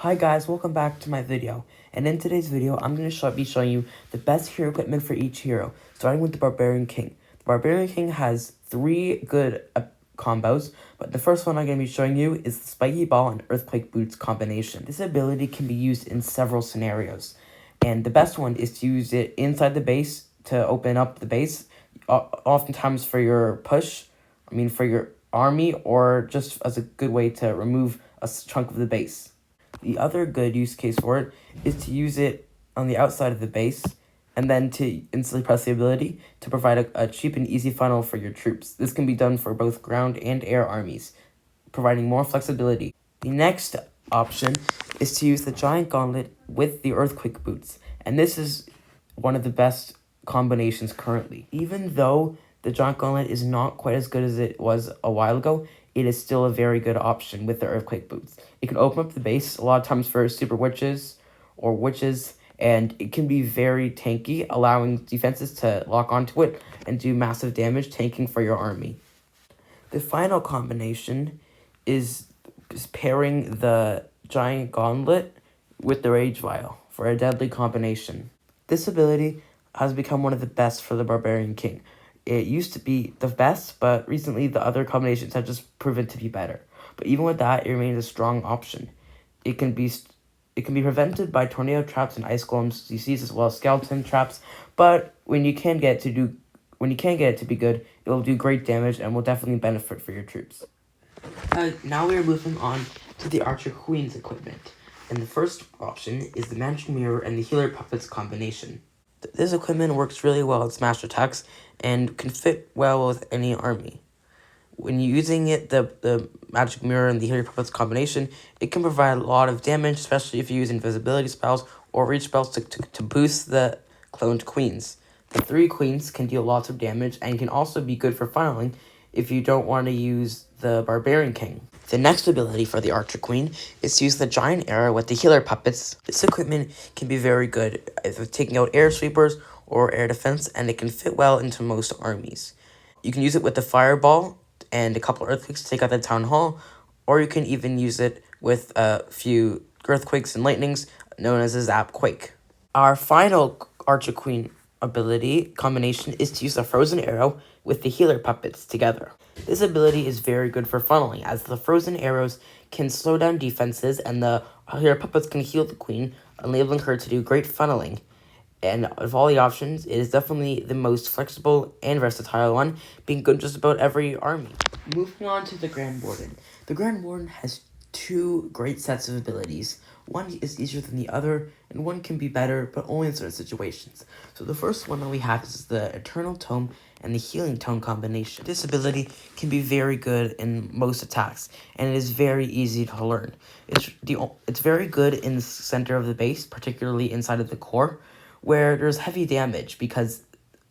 Hi guys, welcome back to my video. And in today's video, I'm going to be showing you the best hero equipment for each hero, starting with the Barbarian King. The Barbarian King has 3 good combos, but the first one I'm going to be showing you is the Spiky Ball and Earthquake Boots combination. This ability can be used in several scenarios, and the best one is to use it inside the base to open up the base, oftentimes for your for your army, or just as a good way to remove a chunk of the base. The other good use case for it is to use it on the outside of the base, and then to instantly press the ability to provide a cheap and easy funnel for your troops. This can be done for both ground and air armies, providing more flexibility. The next option is to use the Giant Gauntlet with the Earthquake Boots, and this is one of the best combinations currently. Even though the Giant Gauntlet is not quite as good as it was a while ago, it is still a very good option with the Earthquake Boots. It can open up the base a lot of times for super witches or witches, and it can be very tanky, allowing defenses to lock onto it and do massive damage, tanking for your army. The final combination is pairing the Giant Gauntlet with the Rage Vial for a deadly combination. This ability has become one of the best for the Barbarian King. It used to be the best, but recently the other combinations have just proven to be better. But even with that, it remains a strong option. It can be prevented by tornado traps and ice golems CCs, as well as skeleton traps. But when you can get it to be good, it will do great damage and will definitely benefit for your troops. Now we are moving on to the Archer Queen's equipment, and the first option is the Magic Mirror and the Healer Puppets combination. This equipment works really well in smash attacks and can fit well with any army. When you're using it, the Magic Mirror and the Healer Puppets combination, it can provide a lot of damage, especially if you use invisibility spells or reach spells to boost the cloned queens. The 3 queens can deal lots of damage and can also be good for funneling if you don't want to use the Barbarian King. The next ability for the Archer Queen is to use the Giant Arrow with the Healer Puppets. This equipment can be very good at taking out air sweepers or air defense, and it can fit well into most armies. You can use it with the Fireball and a couple Earthquakes to take out the Town Hall, or you can even use it with a few Earthquakes and Lightnings, known as a Zap Quake. Our final Archer Queen ability combination is to use the Frozen Arrow with the Healer Puppets together. This ability is very good for funneling, as the Frozen Arrows can slow down defenses and the Healer Puppets can heal the Queen, enabling her to do great funneling. And of all the options, it is definitely the most flexible and versatile one, being good in just about every army. Moving on to the Grand Warden. The Grand Warden has 2 great sets of abilities. One is easier than the other, and one can be better, but only in certain situations. So the first one that we have is the Eternal Tome and the Healing Tome combination. This ability can be very good in most attacks, and it is very easy to learn. It's very good in the center of the base, particularly inside of the core, where there's heavy damage, because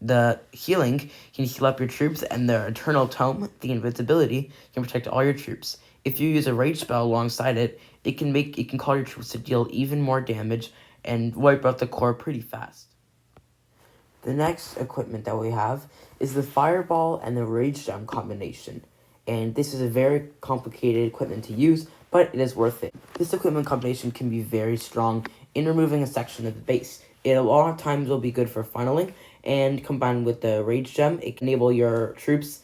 the healing can heal up your troops, and the Eternal Tome, the invisibility, can protect all your troops. If you use a rage spell alongside it, it can call your troops to deal even more damage and wipe out the core pretty fast. The next equipment that we have is the Fireball and the Rage Gem combination, and this is a very complicated equipment to use, but it is worth it. This equipment combination can be very strong in removing a section of the base. It a lot of times will be good for funneling, and combined with the Rage Gem, it can enable your troops,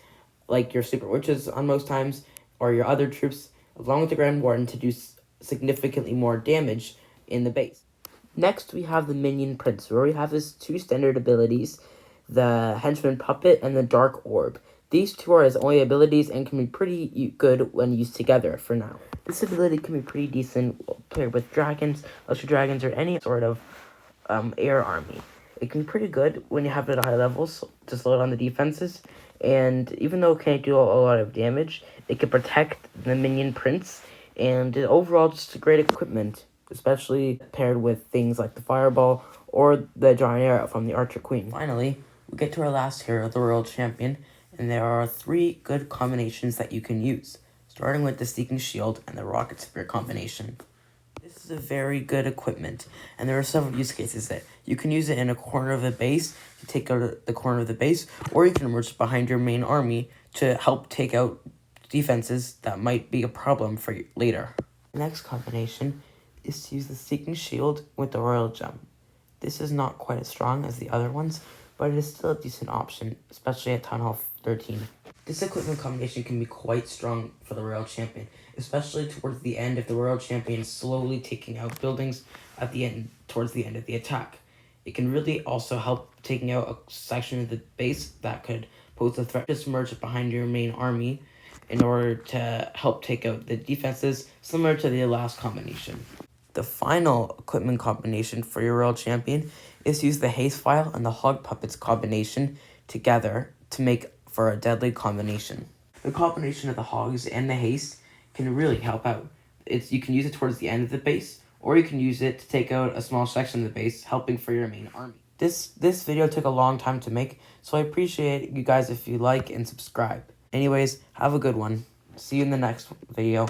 like your Super Witches on most times, or your other troops, along with the Grand Warden, to do significantly more damage in the base. Next, we have the Minion Prince, where we have his 2 standard abilities, the Henchman Puppet and the Dark Orb. These 2 are his only abilities and can be pretty good when used together for now. This ability can be pretty decent paired with dragons, Luster Dragons, or any sort of air army. It can be pretty good when you have it at high levels to slow down the defenses, and even though it can't do a lot of damage, it can protect the Minion Prince, and overall just a great equipment, especially paired with things like the Fireball or the Giant Arrow from the Archer Queen. Finally, we get to our last hero, the Royal Champion, and there are 3 good combinations that you can use, starting with the Seeking Shield and the Rocket Spear combination. This is a very good equipment, and there are several use cases that you can use it in a corner of the base to take out the corner of the base, or you can emerge behind your main army to help take out defenses that might be a problem for you later. The next combination is to use the Seeking Shield with the Royal Gem. This is not quite as strong as the other ones, but it is still a decent option, especially at Town Hall 13. This equipment combination can be quite strong for the Royal Champion, especially towards the end if the Royal Champion is slowly taking out buildings at the end, towards the end of the attack. It can really also help taking out a section of the base that could pose a threat. Just merge it behind your main army in order to help take out the defenses, similar to the last combination. The final equipment combination for your Royal Champion is to use the Haste File and the Hog Puppets combination together to make for a deadly combination. The combination of the Hogs and the Haste can really help out. You can use it towards the end of the base, or you can use it to take out a small section of the base, helping for your main army. This video took a long time to make, so I appreciate you guys if you like and subscribe. Anyways, have a good one. See you in the next video.